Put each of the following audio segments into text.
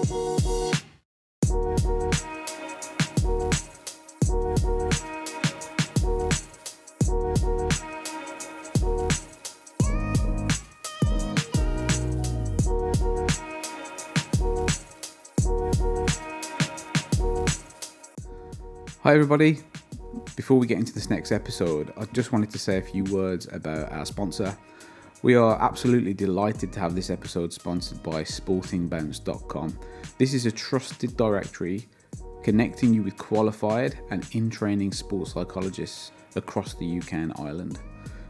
Hi everybody, before we get into this next episode, I just wanted to say a few words about our sponsor. We are absolutely delighted to have this episode sponsored by sportingbounce.com. This is a trusted directory connecting you with qualified and in-training sports psychologists across the UK and Ireland.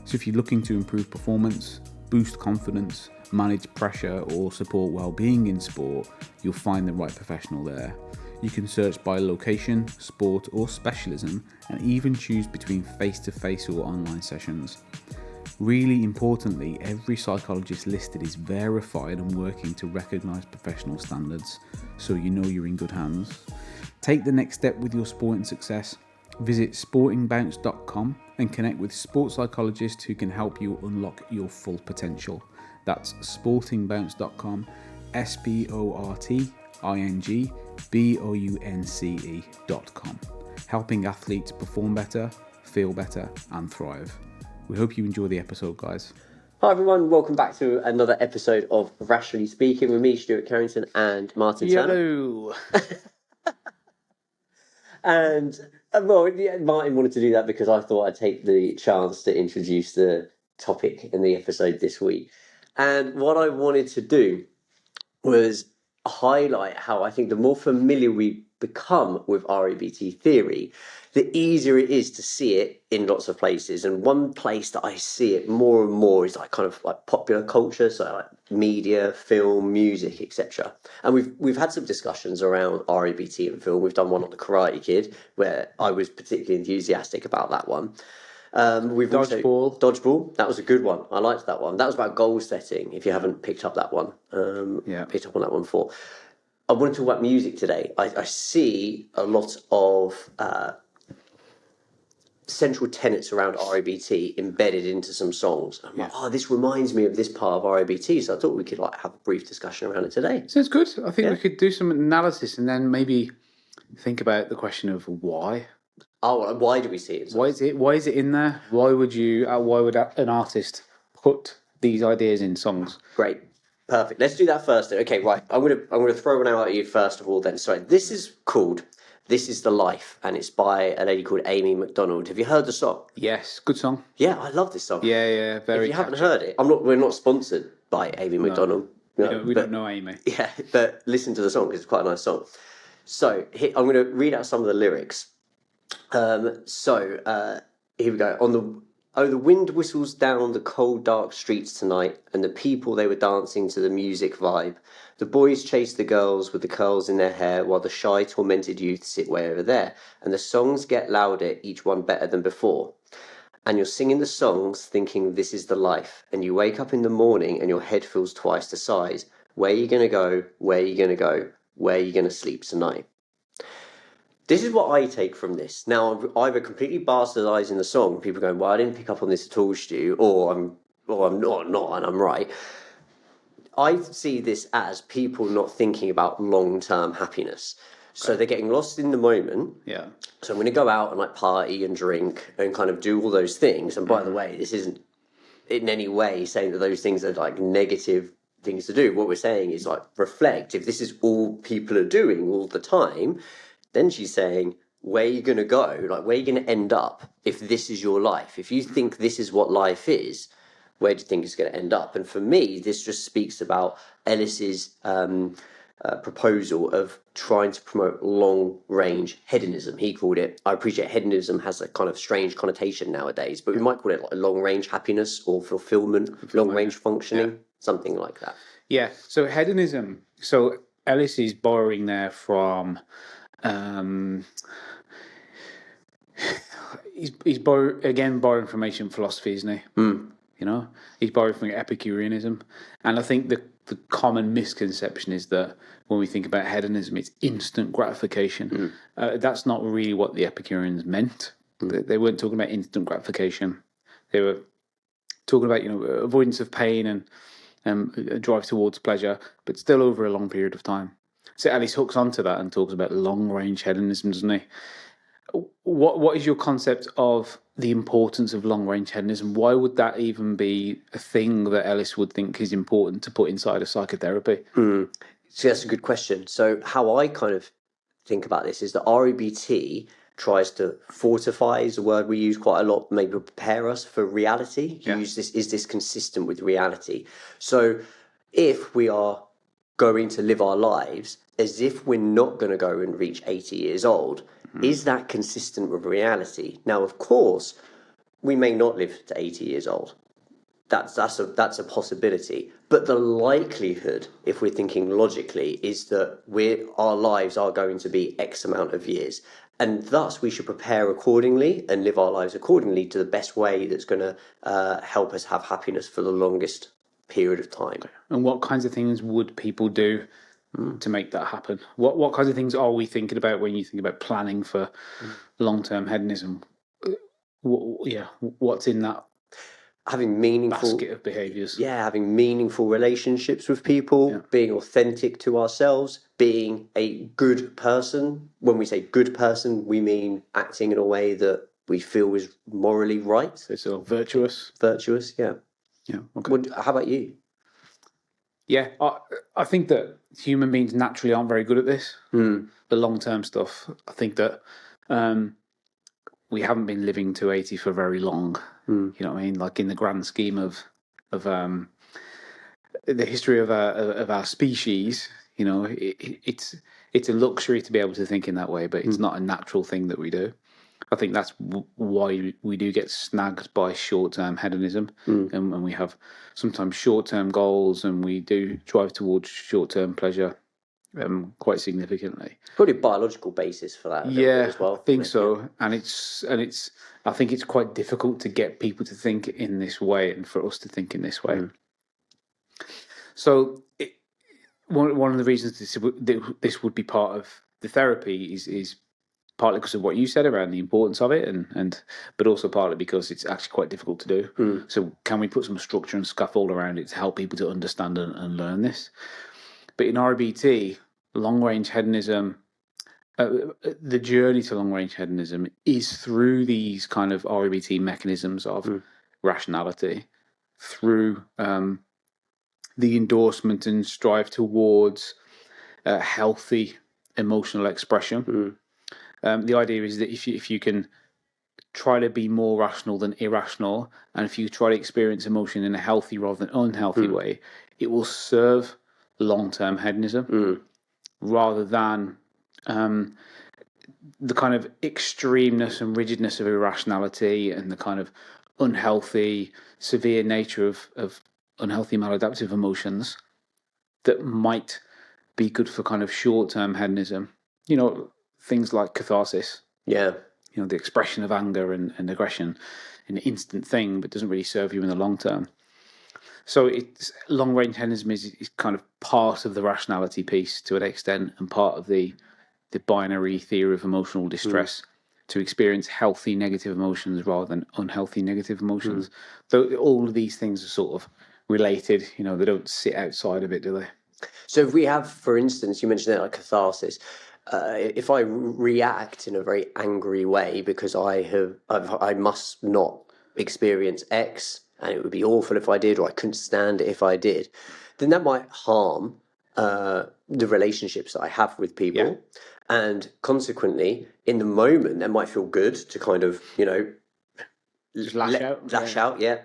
So if you're looking to improve performance, boost confidence, manage pressure or support well-being in sport, you'll find the right professional there. You can search by location, sport or specialism and even choose between face-to-face or online sessions. Really importantly, every psychologist listed is verified and working to recognise professional standards, so you know you're in good hands. Take the next step with your sporting success. Visit sportingbounce.com and connect with sports psychologists who can help you unlock your full potential. That's sportingbounce.com, sportingbounce.com, helping athletes perform better, feel better and thrive. We hope you enjoy the episode, guys. Hi everyone, welcome back to another episode of Rationally Speaking with me, Stuart Carrington and Martin Turner. Hello. And Martin wanted to do that because I thought I'd take the chance to introduce the topic in the episode this week. And what I wanted to do was highlight how I think the more familiar we become with REBT theory, the easier it is to see it in lots of places. And one place that I see it more and more is like popular culture, so like media, film, music, etc. And we've had some discussions around REBT and film. We've done one on the Karate Kid where I was particularly enthusiastic about that one. We've Dodgeball. That was a good one. I liked that one. That was about goal setting. If you haven't picked up that one, picked up on that one before. I want to talk about music today. I see a lot of central tenets around REBT embedded into some songs. I'm like, this reminds me of this part of REBT. So I thought we could have a brief discussion around it today. Sounds good. I think we could do some analysis and then maybe think about the question of why. Oh, why do we see it? Why is it in there? Why would an artist put these ideas in songs? Great. Perfect. Let's do that first. Okay, right. I'm gonna throw one out at you first of all then. So this is called This Is the Life, and it's by a lady called Amy Macdonald. Have you heard the song? Yes, good song. Yeah, I love this song. Yeah, very. If you haven't heard it, we're not sponsored by Amy Macdonald. We don't know Amy. Yeah, but listen to the song because it's quite a nice song. So I'm going to read out some of the lyrics. Here we go. The wind whistles down the cold, dark streets tonight, and the people, they were dancing to the music vibe. The boys chase the girls with the curls in their hair, while the shy, tormented youth sit way over there. And the songs get louder, each one better than before. And you're singing the songs, thinking this is the life. And you wake up in the morning, and your head feels twice the size. Where are you going to go? Where are you going to go? Where are you going to sleep tonight? This is what I take from this. Now, I'm either completely bastardising the song, people going, well, I didn't pick up on this at all, Stu, or I'm not, and I'm right. I see this as people not thinking about long-term happiness. So they're getting lost in the moment. Yeah. So I'm going to go out and party and drink and kind of do all those things. And by the way, this isn't in any way saying that those things are negative things to do. What we're saying is reflect. If this is all people are doing all the time, then she's saying, where are you going to go? Where are you going to end up if this is your life? If you think this is what life is, where do you think it's going to end up? And for me, this just speaks about Ellis's proposal of trying to promote long-range hedonism. He called it, I appreciate hedonism has a kind of strange connotation nowadays, but we might call it long-range happiness or fulfillment, long-range functioning, something like that. Yeah, so hedonism. So Ellis is borrowing there from... he's borrowing from ancient philosophy, isn't he? You know, he's borrowed from Epicureanism, and I think the common misconception is that when we think about hedonism, it's instant gratification. That's not really what the Epicureans meant. They weren't talking about instant gratification. They were talking about avoidance of pain and a drive towards pleasure, but still over a long period of time. So Ellis hooks onto that and talks about long-range hedonism, doesn't he? What is your concept of the importance of long-range hedonism? Why would that even be a thing that Ellis would think is important to put inside of psychotherapy? So that's a good question. So how I kind of think about this is that REBT tries to fortify, is a word we use quite a lot, maybe prepare us for reality. You use this, is this consistent with reality? So if we are going to live our lives as if we're not going to go and reach 80 years old, is that consistent with reality? Now, of course, we may not live to 80 years old. That's a possibility. But the likelihood, if we're thinking logically, is that our lives are going to be X amount of years. And thus, we should prepare accordingly and live our lives accordingly to the best way that's going to help us have happiness for the longest period of time. And what kinds of things would people do to make that happen? What kinds of things are we thinking about when you think about planning for long-term hedonism? What's in that having meaningful basket of behaviours? Having meaningful relationships with people, being authentic to ourselves, being a good person. When we say good person, we mean acting in a way that we feel is morally right. So virtuous. Virtuous, yeah. Yeah. Okay. How about you? Yeah, I think that human beings naturally aren't very good at this. The long-term stuff. I think that we haven't been living to 80 for very long. You know what I mean? Like in the grand scheme of the history of our species, you know, it's a luxury to be able to think in that way, but it's not a natural thing that we do. I think that's why we do get snagged by short-term hedonism, and we have sometimes short-term goals, and we do drive towards short-term pleasure quite significantly. Probably a biological basis for that. As well. I think so, and it's. I think it's quite difficult to get people to think in this way, and for us to think in this way. So, one of the reasons this would be part of the therapy is partly because of what you said around the importance of it, but also partly because it's actually quite difficult to do. So can we put some structure and scaffold around it to help people to understand and learn this? But in REBT, long-range hedonism, the journey to long-range hedonism is through these kind of REBT mechanisms of rationality, through the endorsement and strive towards healthy emotional expression. The idea is that if you can try to be more rational than irrational, and if you try to experience emotion in a healthy rather than unhealthy way, it will serve long-term hedonism rather than the kind of extremeness and rigidness of irrationality and the kind of unhealthy, severe nature of unhealthy maladaptive emotions that might be good for kind of short-term hedonism. You know, things like catharsis. Yeah. You know, the expression of anger and aggression, an instant thing, but doesn't really serve you in the long term. So it's long-range hedonism is kind of part of the rationality piece to an extent, and part of the binary theory of emotional distress, to experience healthy negative emotions rather than unhealthy negative emotions. So all of these things are sort of related. You know, they don't sit outside of it, do they? So if we have, for instance, you mentioned that like catharsis. If I react in a very angry way because I must not experience X, and it would be awful if I did, or I couldn't stand it if I did, then that might harm the relationships that I have with people. Yeah. And consequently, in the moment, that might feel good to kind of, you know, just lash out. Yeah.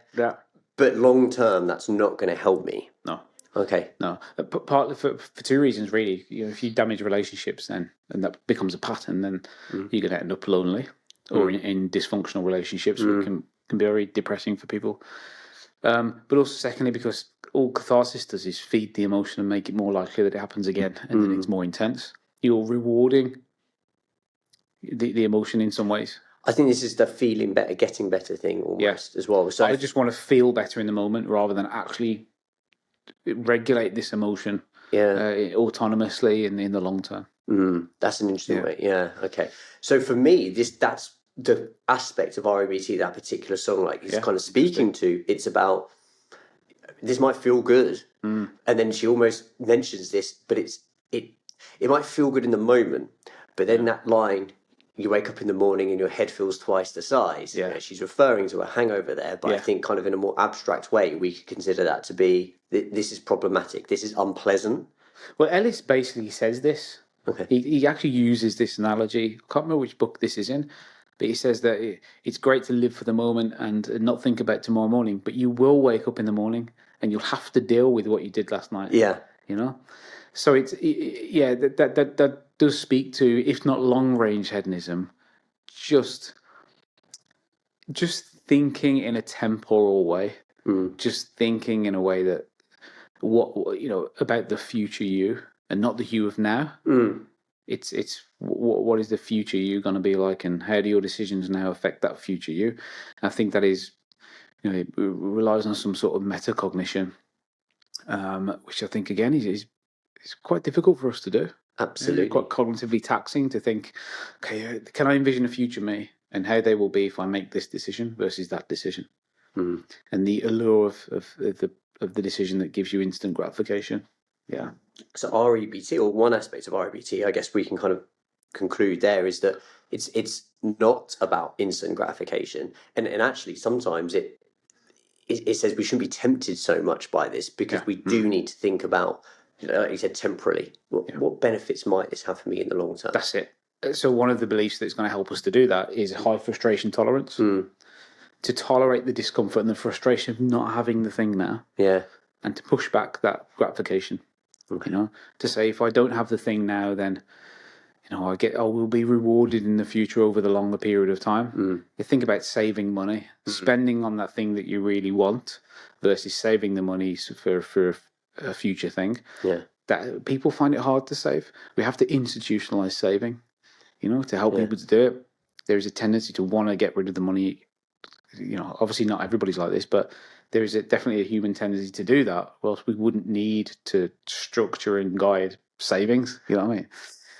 But long term, that's not going to help me. No. Okay. No, partly for two reasons, really. You know, if you damage relationships, and that becomes a pattern, then you're going to end up lonely or in dysfunctional relationships, which can be very depressing for people. But also, secondly, because all catharsis does is feed the emotion and make it more likely that it happens again, and then it's more intense. You're rewarding the emotion in some ways. I think this is the feeling better, getting better thing almost as well. So I just want to feel better in the moment rather than actually regulate this emotion autonomously in the long term. That's an interesting way. Yeah. Okay. So for me, that's the aspect of REBT, that particular song, like it's kind of speaking to. It's about, this might feel good, and then she almost mentions this, but it might feel good in the moment, but then that line, you wake up in the morning and your head feels twice the size. Yeah. She's referring to a hangover there, but I think kind of in a more abstract way, we could consider that to be, this is problematic, this is unpleasant. Well, Ellis basically says this. Okay. He actually uses this analogy. I can't remember which book this is in, but he says that it's great to live for the moment and not think about tomorrow morning, but you will wake up in the morning and you'll have to deal with what you did last night. Yeah. So that does speak to, if not long range hedonism, just thinking in a temporal way, just thinking in a way that about the future you and not the you of now. It's what is the future you going to be like, and how do your decisions now affect that future you? I think that is, it relies on some sort of metacognition, which I think again is quite difficult for us to do. Absolutely. Quite cognitively taxing to think, okay, can I envision a future me and how they will be if I make this decision versus that decision? And the allure of the decision that gives you instant gratification. Yeah. So REBT, or one aspect of REBT, I guess we can kind of conclude there, is that it's not about instant gratification, and actually sometimes it says we shouldn't be tempted so much by this, because we do need to think about, like you said, temporally, what benefits might this have for me in the long term. That's it. So one of the beliefs that's going to help us to do that is high frustration tolerance. To tolerate the discomfort and the frustration of not having the thing now. Yeah. And to push back that gratification. Okay. To say, if I don't have the thing now, then I will be rewarded in the future over the longer period of time. You think about saving money, spending on that thing that you really want, versus saving the money for a future thing. Yeah. That people find it hard to save. We have to institutionalize saving, to help people to do it. There is a tendency to want to get rid of the money. Obviously not everybody's like this, but there is definitely a human tendency to do that. Or else we wouldn't need to structure and guide savings. You know what I mean?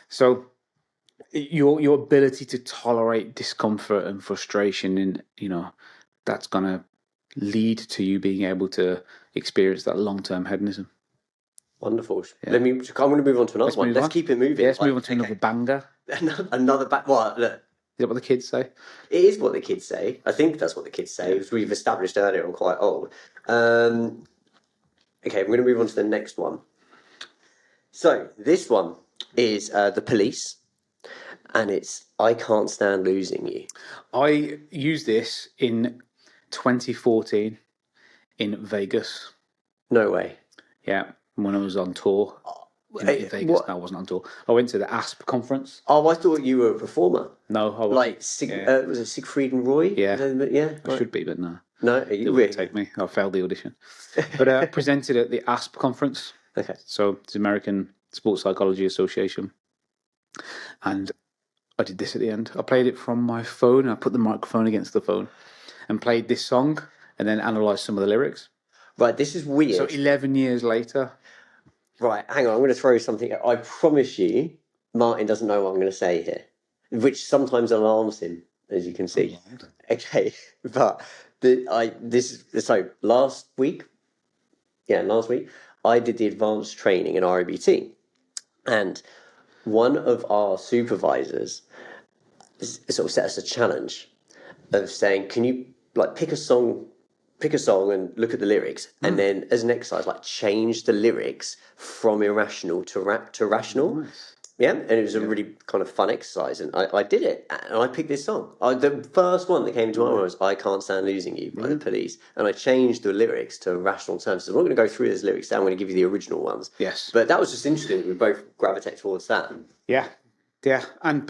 So your ability to tolerate discomfort and frustration, and that's gonna lead to you being able to experience that long-term hedonism. Wonderful. Yeah. I'm going to move on to another one. Let's keep it moving. Yeah, let's move on to another banger. Another What? Look. Is that what the kids say? It is what the kids say. I think that's what the kids say. As we've established earlier, I'm quite old. Okay, I'm going to move on to the next one. So this one is The Police, and it's I Can't Stand Losing You. I used this in 2014 in Vegas. No way. Yeah, when I was on tour. In Vegas. No, I wasn't on tour. I went to the ASP conference. Oh, I thought you were a performer. No, I wasn't. Was it Siegfried and Roy? Yeah. Yeah. I should be, but no. No, it wouldn't take me. I failed the audition. But I presented at the ASP conference. Okay. So it's the American Sports Psychology Association. And I did this at the end. I played it from my phone. I put the microphone against the phone and played this song and then analysed some of the lyrics. Right, this is weird. So 11 years later. Right, hang on, I'm going to throw something. I promise you, Martin doesn't know what I'm going to say here, which sometimes alarms him, as you can see. Okay, but last week, I did the advanced training in REBT, and one of our supervisors sort of set us a challenge of saying, can you pick a song and look at the lyrics, and then as an exercise, change the lyrics from irrational to rational. Nice. Yeah, and it was a really kind of fun exercise, and I did it, and I picked this song. The first one that came to mind was I Can't Stand Losing You by The Police, and I changed the lyrics to rational terms. So I'm not going to go through those lyrics now, I'm going to give you the original ones. Yes. But that was just interesting. We both gravitate towards that. Yeah, and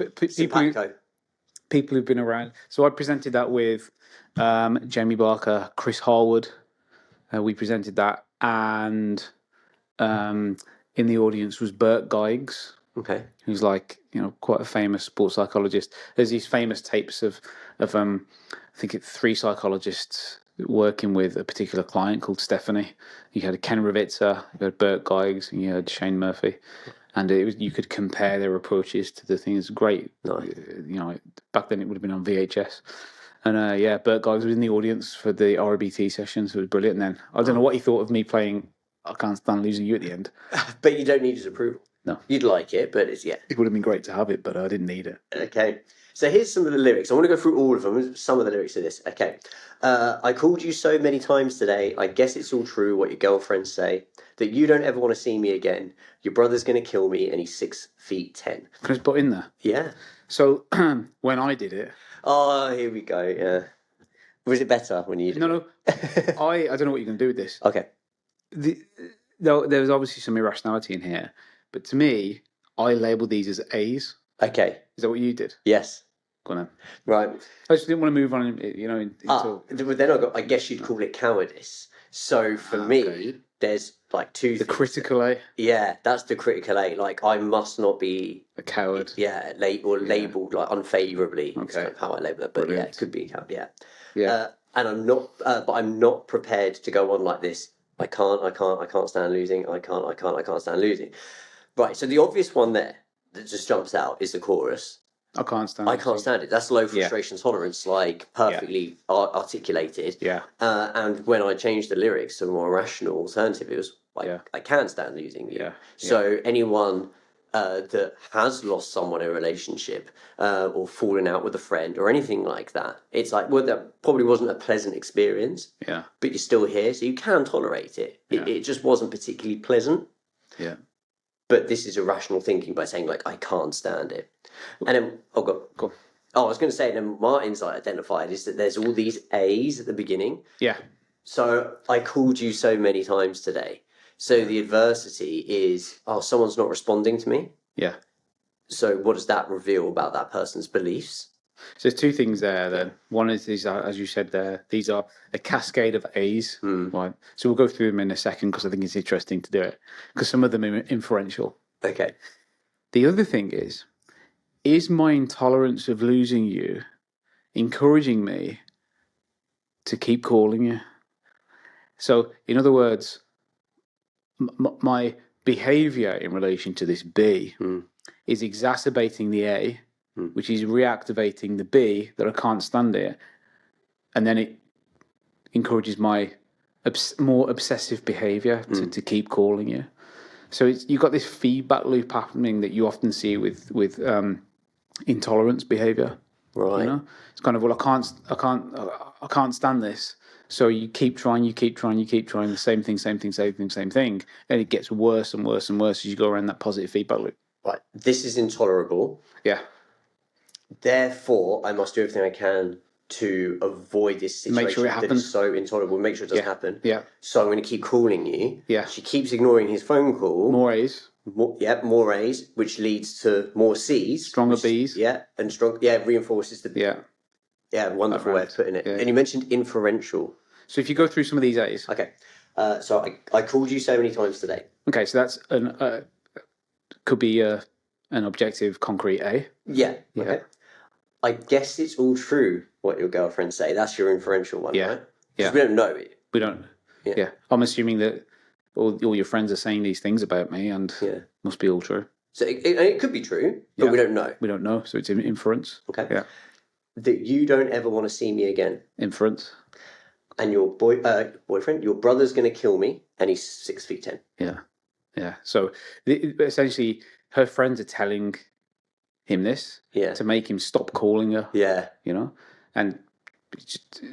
people who've been around. So I presented that with Jamie Barker, Chris Harwood. We presented that, and in the audience was Bert Geigs. Okay. Who's quite a famous sports psychologist. There's these famous tapes of I think it's 3 psychologists working with a particular client called Stephanie. You had Ken Ravitza, you had Bert Geigs, and you had Shane Murphy. And you could compare their approaches to the things. Great. Nice. Back then it would have been on VHS. And Bert Geigs was in the audience for the REBT session, so it was brilliant. And then I don't know what he thought of me playing I Can't Stand Losing You at the end. But you don't need his approval. No. You'd like it, but it's, yeah. It would have been great to have it, but I didn't need it. Okay. So here's some of the lyrics. I want to go through all of them, some of the lyrics of this. Okay. I called you so many times today. I guess it's all true what your girlfriends say. That you don't ever want to see me again. Your brother's going to kill me and he's 6'10". Can I just put in there? Yeah. So when I did it... Oh, here we go, yeah. Was it better when you did No. I don't know what you're going to do with this. Okay. There's obviously some irrationality in here, but to me, I label these as A's. Okay. Is that what you did? Yes. Go on then. Right. I just didn't want to move on, But then I guess you'd call it cowardice. So for me, there's like two the things. critical A. Yeah, that's the critical A. Like, I must not be a coward. Yeah, labelled like unfavourably. Okay. That's kind of how I label it. But Brilliant. yeah, it could be. Yeah. Yeah. And I'm not. But I'm not prepared to go on like this. I can't stand losing. I can't stand losing. Right. So the obvious one there that just jumps out is the chorus. I can't stand it. That's low frustration tolerance, like perfectly articulated. Yeah. And when I changed the lyrics to a more rational alternative, it was like, I can stand losing you. Yeah. So anyone that has lost someone in a relationship or fallen out with a friend or anything like that, it's like, well, that probably wasn't a pleasant experience. Yeah. But you're still here, so you can tolerate it. Yeah. It just wasn't particularly pleasant. Yeah. But this is irrational thinking by saying, like, I can't stand it. And then, go. I was going to say, then Martin's identified is that there's all these A's at the beginning. Yeah. So I called you so many times today. So the adversity is, someone's not responding to me. Yeah. So what does that reveal about that person's beliefs? So there's two things there then. One is these are, as you said there, these are a cascade of A's. Right. So we'll go through them in a second because I think it's interesting to do it. Because some of them are inferential. Okay. The other thing is my intolerance of losing you encouraging me to keep calling you? So, in other words, my behaviour in relation to this B is exacerbating the A, which is reactivating the B that I can't stand it, and then it encourages my more obsessive behaviour to keep calling you. So you've got this feedback loop happening that you often see with intolerance behaviour. Right. You know? It's kind of, well, I can't stand this. So you keep trying the same thing, and it gets worse and worse and worse as you go around that positive feedback loop. Right. This is intolerable. Yeah. Therefore, I must do everything I can to avoid this situation. Make sure it happens. That is so intolerable. Make sure it doesn't happen. Yeah. So I'm going to keep calling you. Yeah. She keeps ignoring his phone call. More A's. More A's, which leads to more C's. Stronger B's. Yeah, and strong. Yeah, reinforces the. Yeah. Yeah, wonderful way of putting it. Yeah. And you mentioned inferential. So if you go through some of these A's. Okay. So I called you so many times today. Okay, so that's could be an objective, concrete A. Yeah. Okay. I guess it's all true what your girlfriends say. That's your inferential one, right? Yeah. We don't know it. We don't. Yeah. I'm assuming that all your friends are saying these things about me, and must be all true. So it could be true, but we don't know. We don't know, so it's inference. Okay. Yeah. That you don't ever want to see me again. Inference. And your boyfriend, your brother's going to kill me, and he's 6'10". Yeah. Yeah. So essentially, her friends are telling him this to make him stop calling her. Yeah. You know, and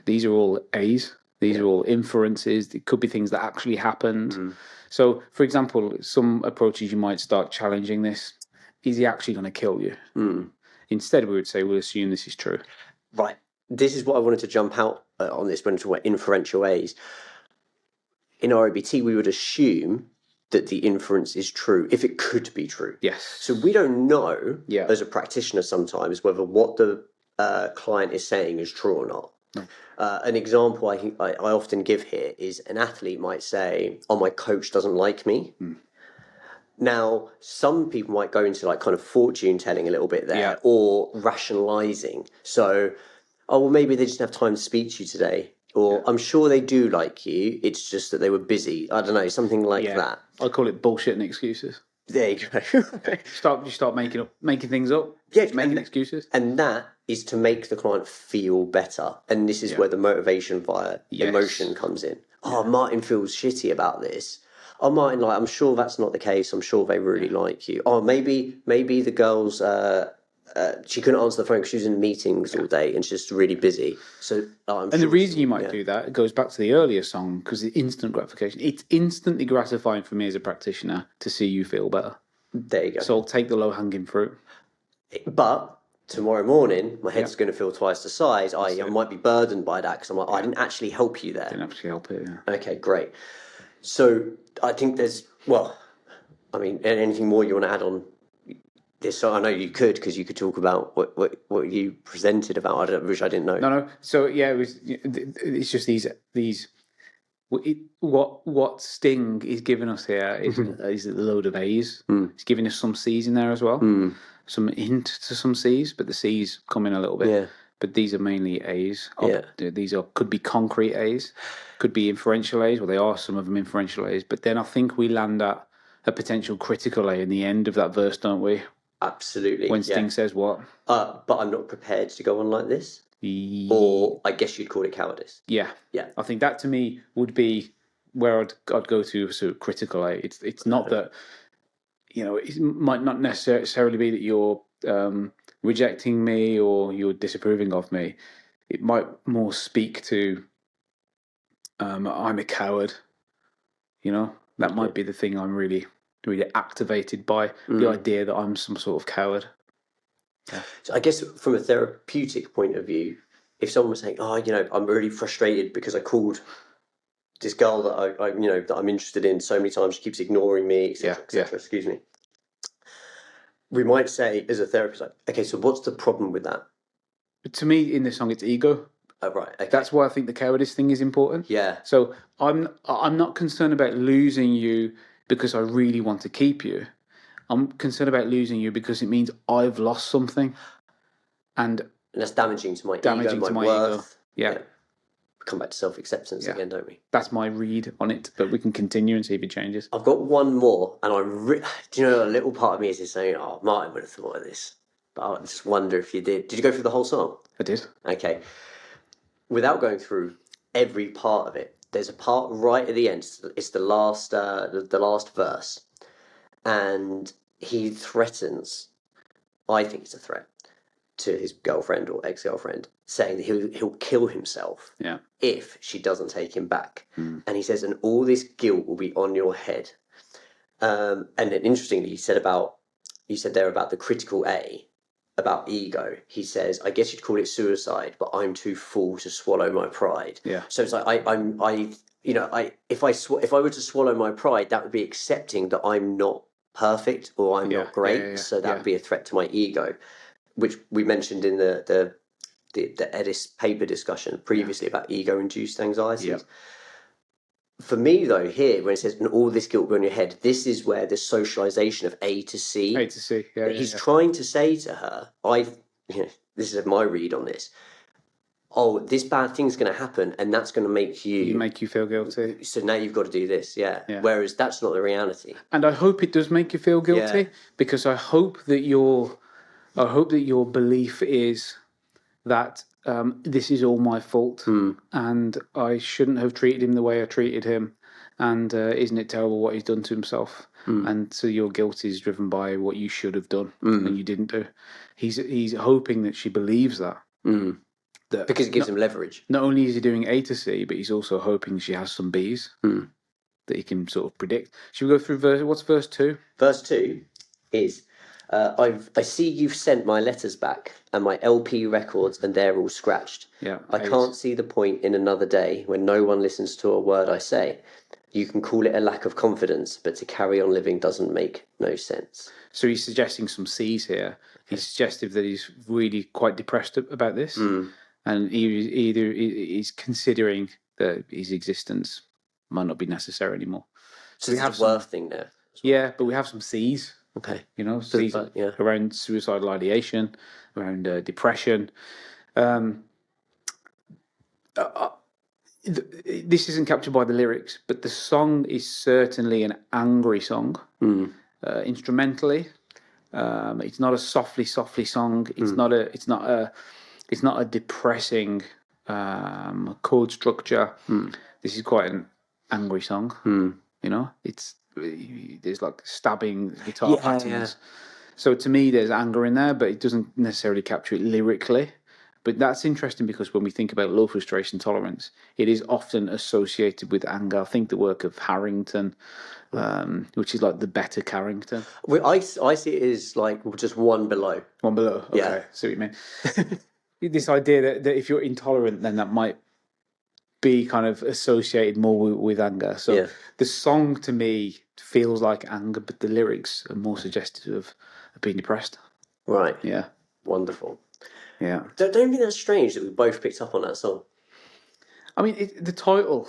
these are all A's. These are all inferences. It could be things that actually happened. So, for example, some approaches you might start challenging this. Is he actually going to kill you? Instead, we would say, we'll assume this is true. Right. This is what I wanted to jump out on this when we talk about inferential A's. In REBT, we would assume that the inference is true, if it could be true. Yes. So we don't know, as a practitioner sometimes, whether what the client is saying is true or not. No. An example I often give here is an athlete might say, my coach doesn't like me. Now, some people might go into like kind of fortune telling a little bit there, or rationalizing. So, well, maybe they just have time to speak to you today. Or I'm sure they do like you. It's just that they were busy. I don't know, something like that. I call it bullshit and excuses. There you go. You start making things up. Yeah, making excuses. And that is to make the client feel better. And this is where the motivation via emotion comes in. Martin feels shitty about this. oh, Martin, like, I'm sure that's not the case. I'm sure they really like you. Oh, maybe the girls, she couldn't answer the phone because she was in meetings all day and she's just really busy. So I'm And sure the reason you might do that, it goes back to the earlier song, because the instant gratification. It's instantly gratifying for me as a practitioner to see you feel better. There you go. So I'll take the low-hanging fruit. But tomorrow morning, my head's going to feel twice the size. I might be burdened by that because I'm like, I didn't actually help you there. Didn't actually help it, yeah. Okay, great. So I think there's, well, I mean, anything more you want to add on this? So I know you could, because you could talk about what you presented about, which I didn't know. No. So yeah, it's just these. What Sting is giving us here is a load of A's. He's giving us some C's in there as well. Some hint to some C's, but the C's come in a little bit. Yeah. But these are mainly A's. Yeah. These could be concrete A's, could be inferential A's. Well, they are some of them inferential A's. But then I think we land at a potential critical A in the end of that verse, don't we? Absolutely. When Sting says what? But I'm not prepared to go on like this. Or I guess you'd call it cowardice. Yeah. Yeah. I think that to me would be where I'd go to sort of critical A. It's not that, it might not necessarily be that you're rejecting me or you're disapproving of me. It might more speak to I'm a coward. That might be the thing I'm really, really activated by, the idea that I'm some sort of coward. Yeah. So I guess from a therapeutic point of view, if someone was saying, "Oh, I'm really frustrated because I called this girl that that I'm interested in so many times, she keeps ignoring me, etc., etc." Excuse me. We might say, as a therapist, like, "Okay, so what's the problem with that?" But to me, in this song, it's ego. Oh, right. Okay. That's why I think the cowardice thing is important. Yeah. So I'm not concerned about losing you because I really want to keep you. I'm concerned about losing you because it means I've lost something, and that's damaging to my ego, my worth. Ego. Yeah. We come back to self-acceptance again, don't we? That's my read on it, but we can continue and see if it changes. I've got one more, and do you know, a little part of me is just saying, "Oh, Martin would have thought of this," but I just wonder if you did. Did you go through the whole song? I did. Okay. Without going through every part of it, there's a part right at the end. It's the last verse, and he threatens. I think it's a threat to his girlfriend or ex-girlfriend, saying that he'll kill himself if she doesn't take him back. And he says, "And all this guilt will be on your head." And then, interestingly, you said there about the critical A, about ego. He says, "I guess you'd call it suicide, but I'm too full to swallow my pride." Yeah. So it's like if I were to swallow my pride, that would be accepting that I'm not perfect or I'm not great. So that would be a threat to my ego, which we mentioned in the Edis paper discussion previously about ego-induced anxieties. Yeah. For me, though, here, when it says, "And all this guilt will be on your head," this is where the socialization of A to C. A to C, yeah. He's trying to say to her, this is my read on this, "Oh, this bad thing's going to happen, and that's going to make you feel guilty. So now you've got to do this, yeah. Whereas that's not the reality." And I hope it does make you feel guilty, because I hope that your belief is that this is all my fault, and I shouldn't have treated him the way I treated him, and isn't it terrible what he's done to himself? And so your guilt is driven by what you should have done and you didn't do. He's hoping that she believes that. That because it gives him leverage. Not only is he doing A to C, but he's also hoping she has some B's that he can sort of predict. Should we go through what's verse 2? Verse 2 is... I see you've sent my letters back and my LP records, and they're all scratched. Yeah, I can't see the point in another day when no one listens to a word I say. You can call it a lack of confidence, but to carry on living doesn't make no sense. So he's suggesting some C's here. He's suggestive that he's really quite depressed about this, and he's considering that his existence might not be necessary anymore. So we have a worth thing there. Yeah, but we have some C's. Okay. C's around suicidal ideation, around depression. This isn't captured by the lyrics, but the song is certainly an angry song. Instrumentally, it's not a softly song. It's not a depressing chord structure. This is quite an angry song. You know, there's like stabbing guitar Yeah, patterns. So to me, there's anger in there, but it doesn't necessarily capture it lyrically. But that's interesting because when we think about low frustration tolerance, it is often associated with anger. I think the work of Harrington, which is like the better Carrington. well, I see it as like just one below. One below. Okay, Yeah. see what you mean. This idea that if you're intolerant, then that might be kind of associated more with anger. So the song to me feels like anger, but the lyrics are more suggestive of being depressed. Right. Yeah. Wonderful. Yeah. Don't you think that's strange that we both picked up on that song? I mean, the title,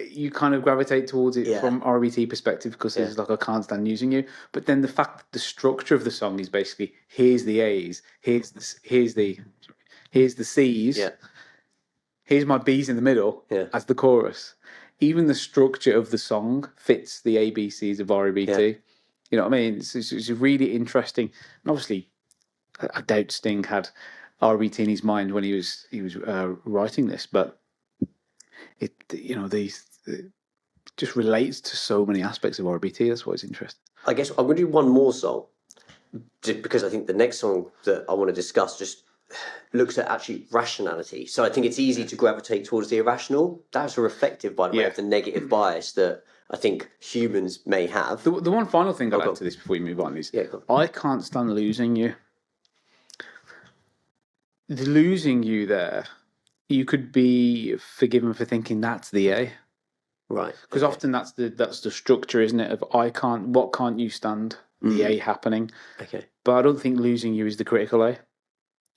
you kind of gravitate towards it from REBT perspective because it's like, I can't stand using you. But then the fact that the structure of the song is basically, here's the A's, here's the C's, here's my B's in the middle as the chorus. Even the structure of the song fits the ABCs of REBT. You know what I mean? It's really interesting. And obviously, I doubt Sting had REBT in his mind when he was writing this, but it just relates to so many aspects of REBT. That's why it's interesting. I guess I'm going to do one more song, just because I think the next song that I want to discuss just looks at actually rationality. So I think it's easy to gravitate towards the irrational. That's reflective, by the way, of the negative bias that I think humans may have. The one final thing I'll add to this before we move on is I can't stand losing you. The losing you there, you could be forgiven for thinking that's the A. Right. Because often that's the structure, isn't it? Of what can't you stand? The A happening. Okay. But I don't think losing you is the critical A.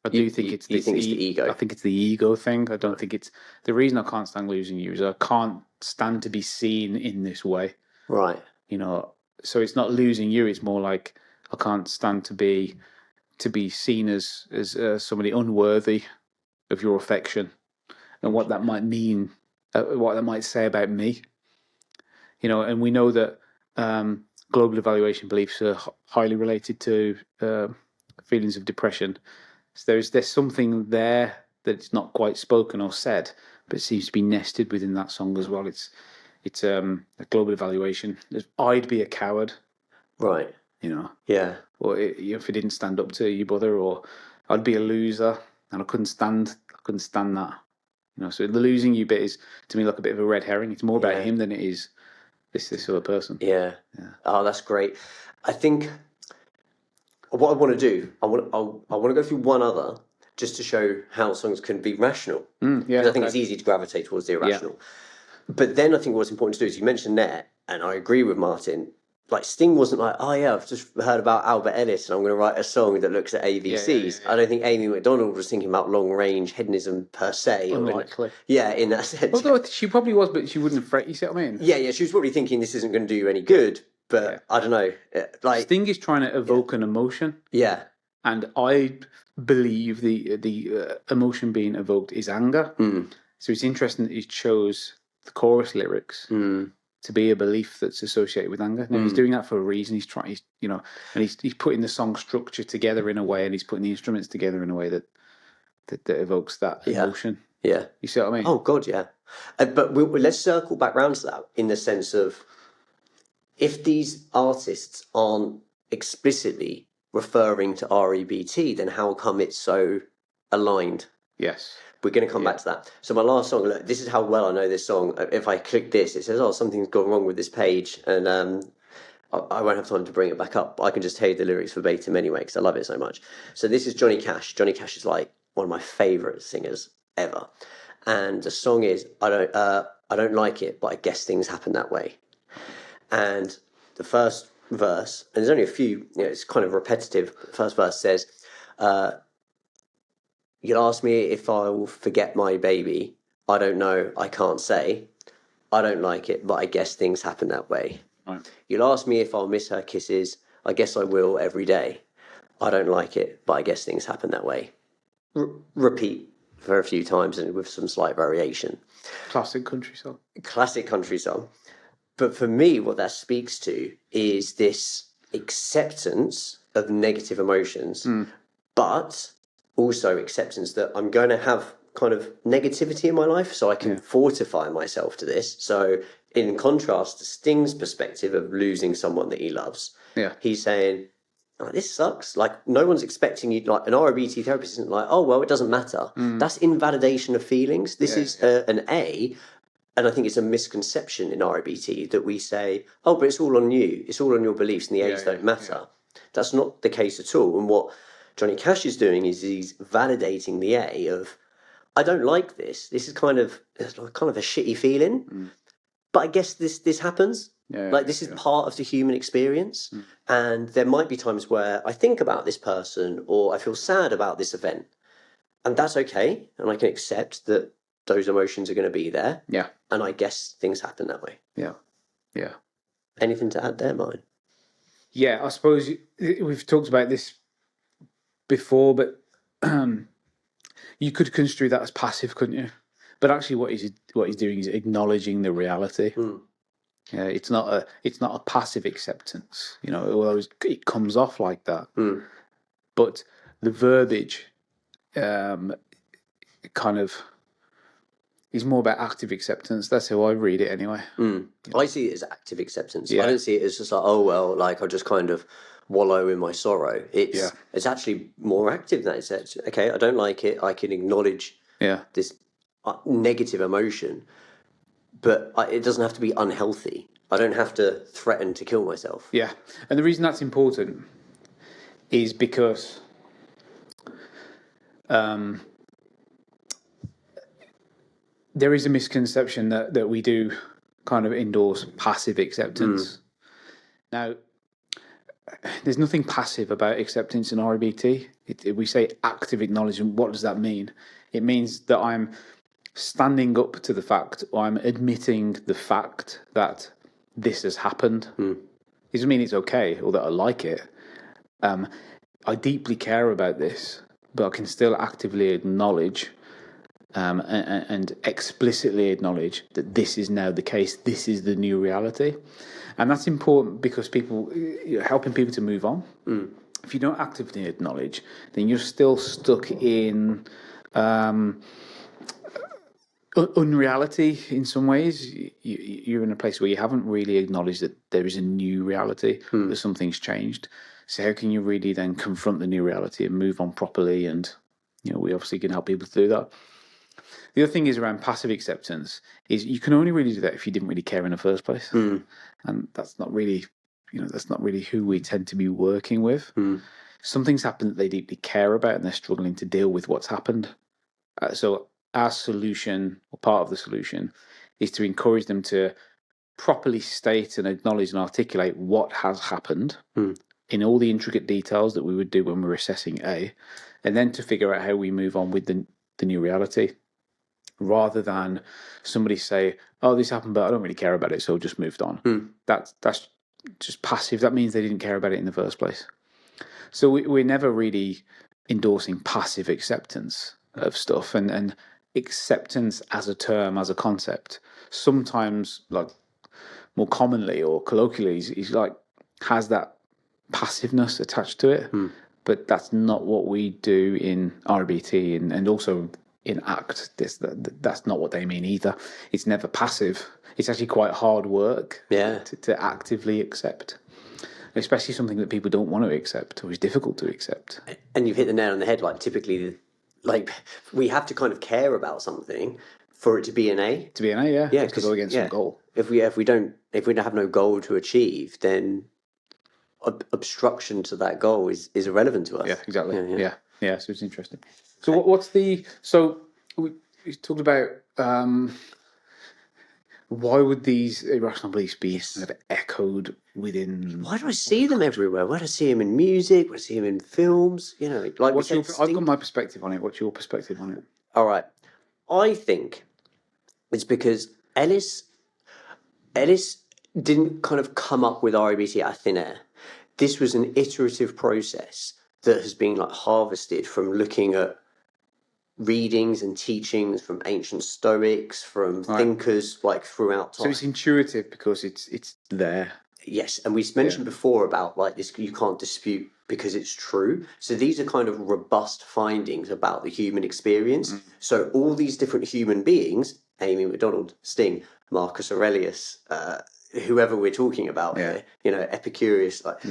I do think it's the ego. I think it's the ego thing. I don't think it's the reason I can't stand losing you is I can't stand to be seen in this way. Right. You know, so it's not losing you. It's more like I can't stand to be seen as somebody unworthy of your affection, and what that might mean, what that might say about me. You know, and we know that global evaluation beliefs are highly related to feelings of depression. So there's something there that's not quite spoken or said, but it seems to be nested within that song as well. It's a global evaluation. I'd be a coward, right? You know, or if it didn't stand up to you, brother, or I'd be a loser, and I couldn't stand that. You know, so the losing you bit is to me like a bit of a red herring. It's more about him than it is this other person. Yeah. Oh, that's great. I think what I want to do, I want to go through one other just to show how songs can be rational. Because I think it's easy to gravitate towards the irrational. But then I think what's important to do is you mentioned there, and I agree with Martin. Like Sting wasn't like, oh yeah, I've just heard about Albert Ellis and I'm going to write a song that looks at ABCs. I don't think Amy Macdonald was thinking about long range hedonism per se. Unlikely. In that sense. Although she probably was, but she wouldn't fret. You see what I mean? Yeah. She was probably thinking this isn't going to do you any good. But I don't know. Like Sting is trying to evoke an emotion. Yeah. And I believe the emotion being evoked is anger. So it's interesting that he chose the chorus lyrics to be a belief that's associated with anger. Now, he's doing that for a reason. He's trying, and he's putting the song structure together in a way, and he's putting the instruments together in a way that evokes that emotion. Yeah. You see what I mean? Oh God, yeah. But let's circle back round to that in the sense of if these artists aren't explicitly referring to REBT, then how come it's so aligned? Yes. We're going to come back to that. So my last song, look, this is how well I know this song. If I click this, it says, oh, something's gone wrong with this page. And I won't have time to bring it back up. But I can just tell you the lyrics verbatim anyway, because I love it so much. So this is Johnny Cash. Johnny Cash is like one of my favourite singers ever. And the song is, I don't like it, but I guess things happen that way. And the first verse, and there's only a few, it's kind of repetitive. The first verse says, you'll ask me if I will forget my baby. I don't know, I can't say. I don't like it, but I guess things happen that way. Right. You'll ask me if I'll miss her kisses. I guess I will every day. I don't like it, but I guess things happen that way. Repeat for a few times and with some slight variation. Classic country song. Classic country song. But for me, what that speaks to is this acceptance of negative emotions, but also acceptance that I'm going to have kind of negativity in my life, so I can fortify myself to this. So in contrast to Sting's perspective of losing someone that he loves, he's saying, oh, this sucks. Like, no one's expecting you, like an REBT therapist isn't like, oh, well, it doesn't matter. That's invalidation of feelings. This is an A. And I think it's a misconception in REBT that we say, oh, but it's all on you. It's all on your beliefs and the A's don't matter. That's not the case at all. And what Johnny Cash is doing is he's validating the A of, I don't like this. This is kind of a shitty feeling. But I guess this happens. This is part of the human experience. And there might be times where I think about this person or I feel sad about this event. And that's okay. And I can accept that those emotions are going to be there. Yeah. And I guess things happen that way. Yeah. Yeah. Anything to add there, Martin? Yeah, I suppose we've talked about this before, but you could construe that as passive, couldn't you? But actually, what he's doing is acknowledging the reality. Yeah, it's not a passive acceptance. You know, although it comes off like that. But the verbiage, kind of, is more about active acceptance. That's how I read it, anyway. I see it as active acceptance. I don't see it as just like, oh well, like I'll just kind of wallow in my sorrow. It's actually more active than that. It's okay, I don't like it. I can acknowledge this negative emotion, but it doesn't have to be unhealthy. I don't have to threaten to kill myself. Yeah, and the reason that's important is because there is a misconception that we do kind of endorse passive acceptance. Now, there's nothing passive about acceptance in REBT. We say active acknowledgement. What does that mean? It means that I'm standing up to the fact, or I'm admitting the fact that this has happened. It doesn't mean it's okay or that I like it. I deeply care about this, but I can still actively acknowledge and explicitly acknowledge that this is now the case. This is the new reality. And that's important because helping people to move on. If you don't actively acknowledge, then you're still stuck in unreality in some ways. You're in a place where you haven't really acknowledged that there is a new reality, that something's changed. So how can you really then confront the new reality and move on properly? And, we obviously can help people to do that. The other thing is around passive acceptance is you can only really do that if you didn't really care in the first place. And that's not really, that's not really who we tend to be working with. Something's happened that they deeply care about and they're struggling to deal with what's happened. So our solution, or part of the solution, is to encourage them to properly state and acknowledge and articulate what has happened in all the intricate details that we would do when we're assessing A, and then to figure out how we move on with the new reality. Rather than somebody say, oh, this happened, but I don't really care about it, so just moved on. That's just passive. That means they didn't care about it in the first place. So we're never really endorsing passive acceptance of stuff. And acceptance as a term, as a concept, sometimes, like more commonly or colloquially, is like has that passiveness attached to it. But that's not what we do in RBT and also in ACT. That's not what they mean either. It's never passive. It's actually quite hard work to actively accept, especially something that people don't want to accept or is difficult to accept. And you've hit the nail on the head. Like typically, like we have to kind of care about something for it to be an A. To be an A, yeah, to go against some goal. If we don't have no goal to achieve, then obstruction to that goal is irrelevant to us. Yeah, exactly. Yeah. So it's interesting. So we talked about why would these irrational beliefs be kind of echoed within? Why do I see them everywhere? Why do I see them in music? Why do I see them in films? Like I've got my perspective on it. What's your perspective on it? All right, I think it's because Ellis didn't kind of come up with REBT out of thin air. This was an iterative process that has been like harvested from looking at readings and teachings from ancient Stoics, from thinkers like throughout time. So it's intuitive because it's there. Yes, and we mentioned before about like this, you can't dispute because it's true. So these are kind of robust findings about the human experience. So all these different human beings, Amy Macdonald, Sting, Marcus Aurelius, whoever we're talking about here, you know, Epicurus, like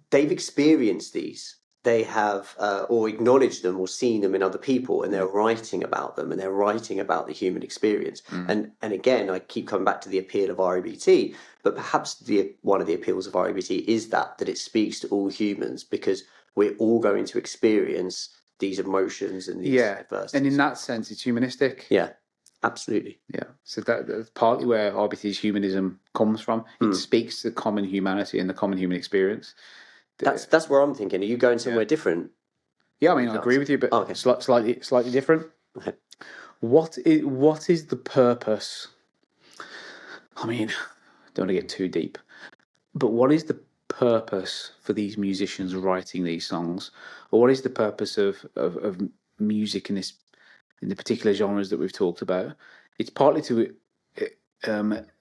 they've experienced these. They have or acknowledged them or seen them in other people, and they're writing about them, and they're writing about the human experience. And again, I keep coming back to the appeal of REBT, but perhaps one of the appeals of REBT is that it speaks to all humans, because we're all going to experience these emotions and these adversities. And in that sense, it's humanistic. Yeah, absolutely. Yeah, so that's partly where RBT's humanism comes from. It speaks to common humanity and the common human experience. That's where I'm thinking. Are you going somewhere different? Yeah, I mean, I agree with you, but slightly different. Okay. What is the purpose? I mean, I don't want to get too deep, but what is the purpose for these musicians writing these songs, or what is the purpose of music in the particular genres that we've talked about? It's partly to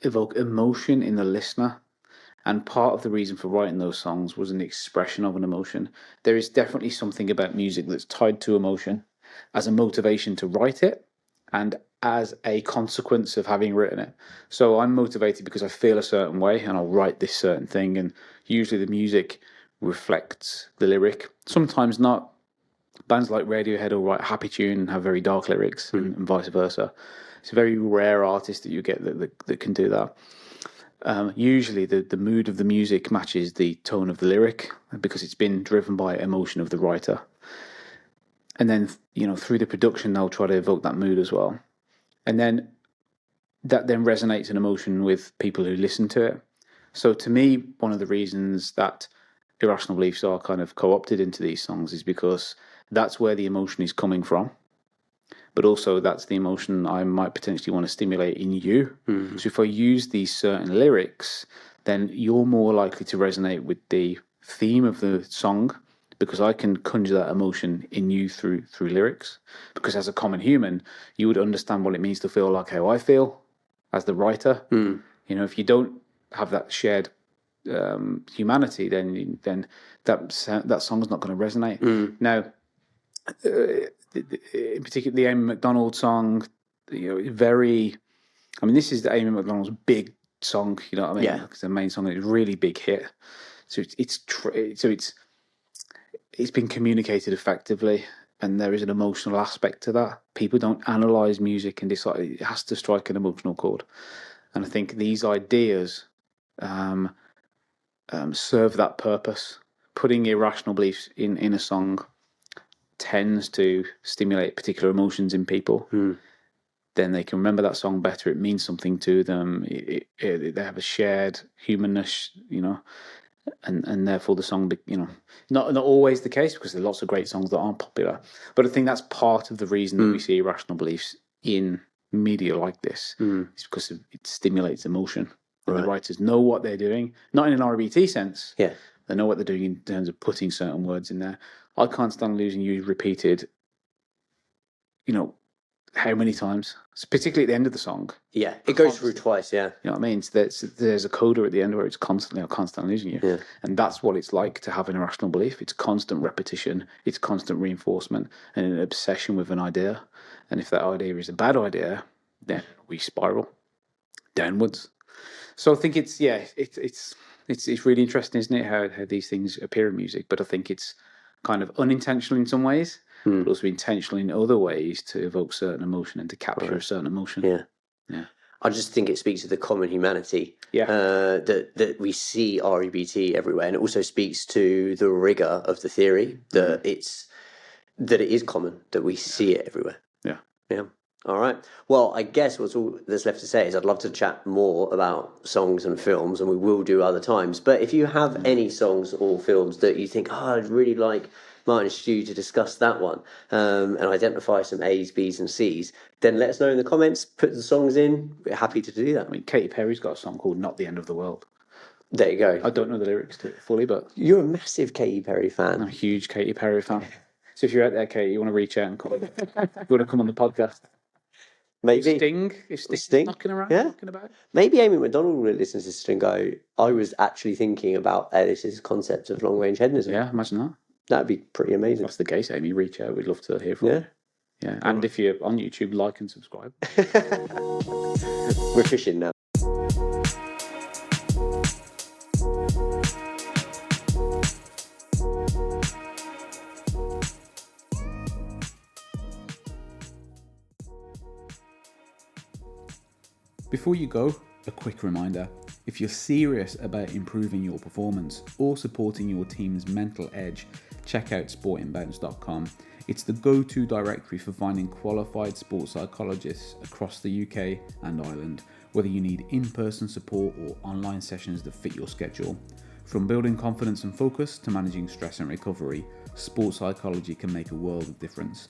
evoke emotion in the listener. And part of the reason for writing those songs was an expression of an emotion. There is definitely something about music that's tied to emotion as a motivation to write it and as a consequence of having written it. So I'm motivated because I feel a certain way and I'll write this certain thing. And usually the music reflects the lyric. Sometimes not. Bands like Radiohead will write a happy tune and have very dark lyrics and vice versa. It's a very rare artist that you get that can do that. Usually the mood of the music matches the tone of the lyric because it's been driven by emotion of the writer. And then, you know, through the production, they'll try to evoke that mood as well. And then that then resonates an emotion with people who listen to it. So to me, one of the reasons that irrational beliefs are kind of co-opted into these songs is because that's where the emotion is coming from. But also that's the emotion I might potentially want to stimulate in you. So if I use these certain lyrics, then you're more likely to resonate with the theme of the song because I can conjure that emotion in you through lyrics. Because as a common human, you would understand what it means to feel like how I feel as the writer. You know, if you don't have that shared humanity, then that song's not going to resonate. Now, in particular, the Amy Macdonald song, you know, very. I mean, this is the Amy Macdonald's big song. You know what I mean? Yeah. It's the main song. It's a really big hit. So it's been communicated effectively, and there is an emotional aspect to that. People don't analyze music and decide it has to strike an emotional chord. And I think these ideas serve that purpose. Putting irrational beliefs in a song tends to stimulate particular emotions in people. Then they can remember that song better. It means something to them. They have a shared humanness, you know, and therefore the song, you know, not always the case because there are lots of great songs that aren't popular. But I think that's part of the reason that we see irrational beliefs in media like this. Is because it stimulates emotion. And the writers know what they're doing, not in an RBT sense. Yeah. They know what they're doing in terms of putting certain words in there. I Can't Stand Losing You repeated, you know, how many times? Particularly at the end of the song. Yeah, it goes through twice, yeah. You know what I mean? So there's a coda at the end where it's constantly, I can't stand losing you. Yeah. And that's what it's like to have an irrational belief. It's constant repetition, it's constant reinforcement, and an obsession with an idea. And if that idea is a bad idea, then we spiral downwards. So I think it's really interesting, isn't it, how these things appear in music? But I think it's kind of unintentional in some ways, but also intentional in other ways to evoke certain emotion and to capture a certain emotion. Yeah. I just think it speaks to the common humanity. Yeah. That we see REBT everywhere, and it also speaks to the rigor of the theory that it is common, that we see it everywhere. Yeah. All right. Well, I guess what's all that's left to say is I'd love to chat more about songs and films, and we will do other times. But if you have any songs or films that you think, I'd really like Martin and Stu to discuss that one, and identify some A's, B's, and C's, then let us know in the comments. Put the songs in. We're happy to do that. I mean, Katy Perry's got a song called "Not the End of the World." There you go. I don't know the lyrics to it fully, but You're a massive Katy Perry fan. I'm a huge Katy Perry fan. So if you're out there, Katy, you want to reach out and come, you want to come on the podcast. Maybe Sting? Is Sting, Sting? knocking around? Yeah. Knocking about? Maybe Amy Macdonald will listen to this and go, I was actually thinking about Ellis's concept of long-range hedonism. Yeah, imagine that. That'd be pretty amazing. That's the case, Amy. Reach out. We'd love to hear from Yeah. you. Yeah. And if you're on YouTube, like and subscribe. We're fishing now. Before you go, a quick reminder. If you're serious about improving your performance or supporting your team's mental edge, check out sportingbounce.com. It's the go-to directory for finding qualified sports psychologists across the UK and Ireland, whether you need in-person support or online sessions that fit your schedule. From building confidence and focus to managing stress and recovery, sports psychology can make a world of difference.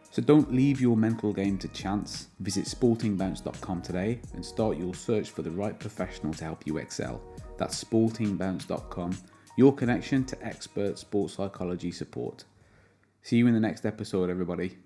So don't leave your mental game to chance. Visit sportingbounce.com today and start your search for the right professional to help you excel. That's sportingbounce.com, your connection to expert sports psychology support. See you in the next episode, everybody.